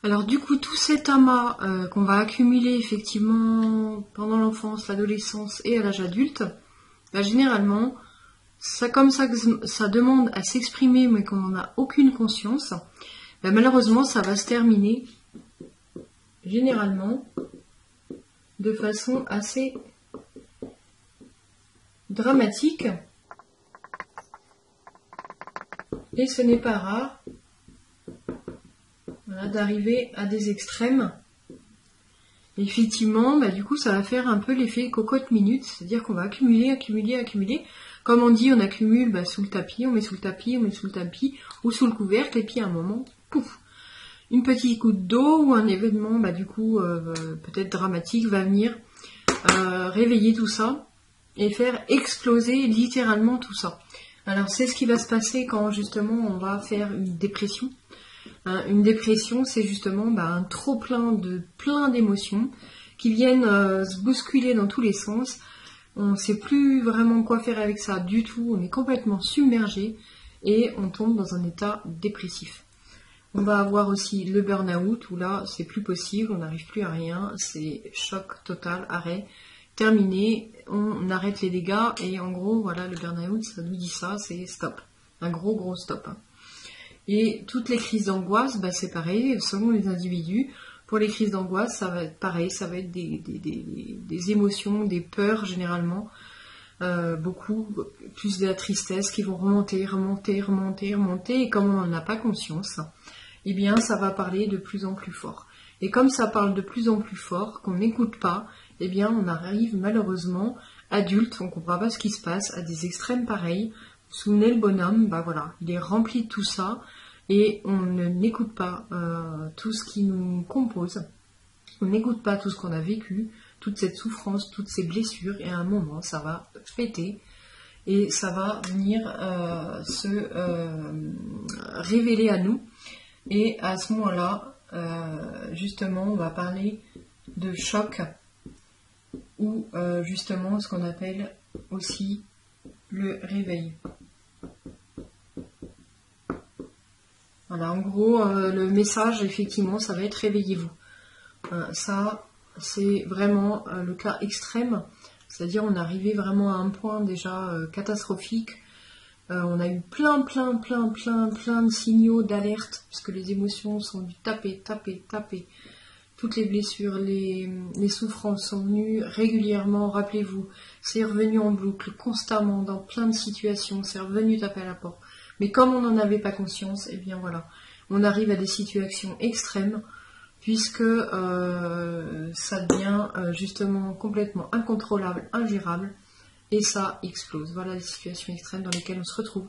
Alors du coup, tout cet amas qu'on va accumuler effectivement pendant l'enfance, l'adolescence et à l'âge adulte, bah, généralement, comme ça demande à s'exprimer mais qu'on n'en a aucune conscience, bah, malheureusement ça va se terminer généralement de façon assez dramatique. Et ce n'est pas rare, voilà, d'arriver à des extrêmes. Effectivement, bah, du coup, ça va faire un peu l'effet cocotte minute, c'est-à-dire qu'on va accumuler. Comme on dit, on accumule sous le tapis, on met sous le tapis, ou sous le couvercle, et puis à un moment, pouf, une petite goutte d'eau ou un événement, peut-être dramatique, va venir réveiller tout ça et faire exploser littéralement tout ça. Alors, c'est ce qui va se passer quand justement on va faire une dépression. Une dépression, c'est justement un trop plein d'émotions qui viennent se bousculer dans tous les sens. On ne sait plus vraiment quoi faire avec ça du tout. On est complètement submergé et on tombe dans un état dépressif. On va avoir aussi le burn-out où là, c'est plus possible, on n'arrive plus à rien. C'est choc total, arrêt, terminé. On arrête les dégâts et en gros, voilà, le burn-out, ça nous dit ça, c'est stop. Un gros stop. Et toutes les crises d'angoisse, c'est pareil, selon les individus. Pour les crises d'angoisse, ça va être pareil, ça va être des émotions, des peurs généralement, beaucoup plus de la tristesse qui vont remonter. Et comme on n'en a pas conscience, eh bien ça va parler de plus en plus fort. Et comme ça parle de plus en plus fort, qu'on n'écoute pas, eh bien on arrive malheureusement, adulte, on ne comprend pas ce qui se passe, à des extrêmes pareils. Souvenez le bonhomme, il est rempli de tout ça et on n'écoute pas tout ce qui nous compose, on n'écoute pas tout ce qu'on a vécu, toute cette souffrance, toutes ces blessures, et à un moment ça va péter et ça va venir se révéler à nous. Et à ce moment-là, justement, on va parler de choc ou justement ce qu'on appelle aussi le réveil. Voilà, en gros, le message, effectivement, ça va être réveillez-vous. Ça, c'est vraiment le cas extrême, c'est-à-dire on est arrivé vraiment à un point déjà catastrophique. On a eu plein de signaux d'alerte, puisque les émotions sont venues taper. Toutes les blessures, les souffrances sont venues régulièrement, rappelez-vous, c'est revenu en boucle, constamment, dans plein de situations, c'est revenu taper à la porte. Mais comme on n'en avait pas conscience, eh bien voilà, on arrive à des situations extrêmes, puisque ça devient justement complètement incontrôlable, ingérable, et ça explose. Voilà les situations extrêmes dans lesquelles on se retrouve,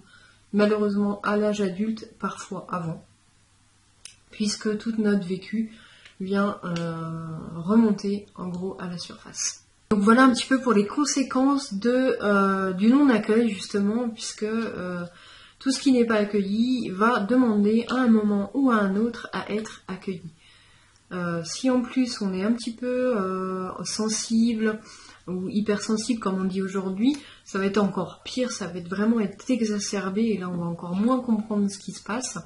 malheureusement à l'âge adulte, parfois avant, puisque toute notre vécu vient remonter en gros à la surface. Donc voilà un petit peu pour les conséquences du non-accueil justement, puisque tout ce qui n'est pas accueilli va demander à un moment ou à un autre à être accueilli. Si en plus on est un petit peu sensible ou hypersensible comme on dit aujourd'hui, ça va être encore pire, ça va vraiment être exacerbé et là on va encore moins comprendre ce qui se passe,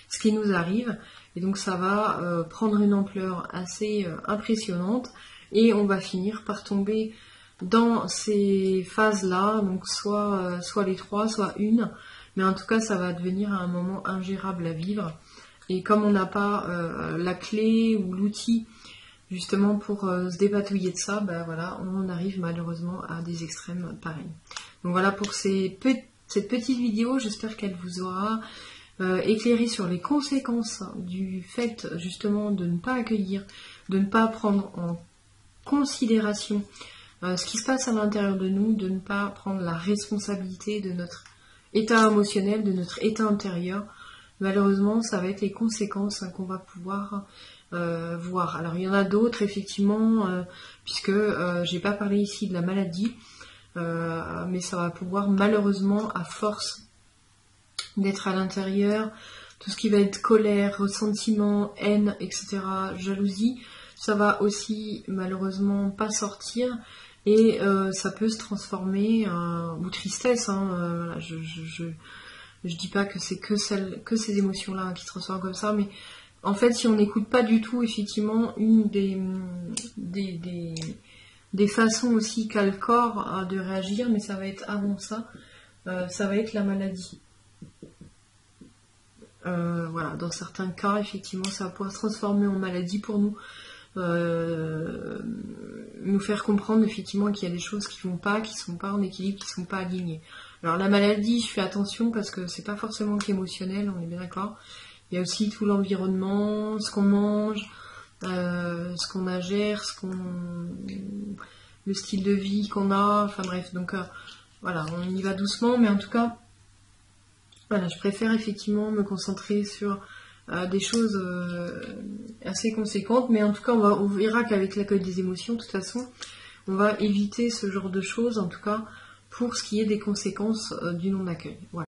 ce qui nous arrive. Et donc ça va prendre une ampleur assez impressionnante et on va finir par tomber dans ces phases-là, donc soit les trois, soit une, mais en tout cas ça va devenir à un moment ingérable à vivre. Et comme on n'a pas la clé ou l'outil justement pour se dépatouiller de ça, voilà, on arrive malheureusement à des extrêmes pareils. Donc voilà pour cette petite vidéo, j'espère qu'elle vous aura éclairé sur les conséquences du fait justement de ne pas accueillir, de ne pas prendre en considération ce qui se passe à l'intérieur de nous, de ne pas prendre la responsabilité de notre état émotionnel, de notre état intérieur. Malheureusement, ça va être les conséquences qu'on va pouvoir voir. Alors il y en a d'autres effectivement, puisque j'ai pas parlé ici de la maladie, mais ça va pouvoir malheureusement, à force d'être à l'intérieur, tout ce qui va être colère, ressentiment, haine, etc., jalousie, ça va aussi malheureusement pas sortir et ça peut se transformer ou tristesse. Voilà, je dis pas que c'est que ces émotions-là qui se transforment comme ça, mais en fait, si on n'écoute pas du tout, effectivement, une des façons aussi qu'a le corps de réagir, mais ça va être avant ça, ça va être la maladie. Voilà, dans certains cas, effectivement, ça va pouvoir se transformer en maladie pour nous. Nous faire comprendre effectivement qu'il y a des choses qui vont pas, qui sont pas en équilibre, qui sont pas alignées. Alors la maladie, je fais attention parce que c'est pas forcément qu'émotionnel, on est bien d'accord. Il y a aussi tout l'environnement, ce qu'on mange, ce qu'on ingère, le style de vie qu'on a, enfin bref, donc voilà, on y va doucement, mais en tout cas, voilà, je préfère effectivement me concentrer sur des choses assez conséquentes, mais en tout cas on verra qu'avec l'accueil des émotions, de toute façon, on va éviter ce genre de choses, en tout cas pour ce qui est des conséquences du non-accueil. Voilà.